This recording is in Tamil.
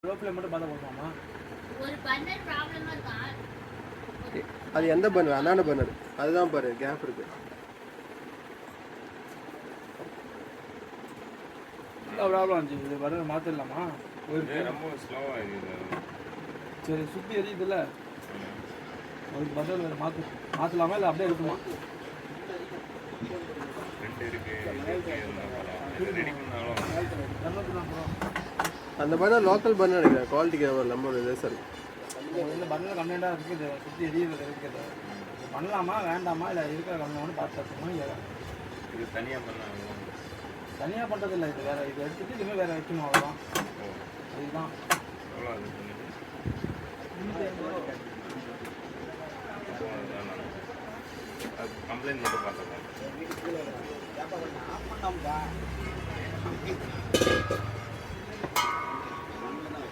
லோக்கல் மட்டும் பார்த்தா போதுமாமா? ஒரு பர்னர் ப்ராப்ளமா இருக்கா? அது எந்த பர்னர்? அதான பர்னர். அதுதான் பாரு கேப் இருக்கு. என்ன ப்ராப்ளம் ஆச்சு? இது பர்னர் மாத்திரலாமா? ரொம்ப ஸ்லோவா இருக்குது. சரி சுத்தி எரியுதுல்ல, ஒரு பர்னர் மாற்றலாமா இல்லை அப்படியே இருக்குமா? ரெண்டு இருக்கு, ரெடி பண்ணாலும் அந்த பர்னர் லோக்கல் பர்னர் நினைக்கிறேன். குவாலிட்டிக்கு நம்ம ஒரு லேசாக இருக்கும். இந்த பர்னர் கம்ப்ளைண்ட்டாக இருக்குது, சுற்றி எரியுது இருக்குது. பண்ணலாமா வேண்டாமா இல்லை இருக்கிற கம்ப்ளைண்ட் பார்த்து தரணுமா? இது தனியாக பண்ணாங்க. தனியாக பண்ணுறது இல்லை, இது வேறு. இது எடுத்துகிட்டு இதுவுமே வேறு வைக்கணும், அவ்வளோதான். அதுதான் எவ்வளோ அது அது கம்ப்ளைண்ட் மட்டும் பார்த்துக்கலாம்.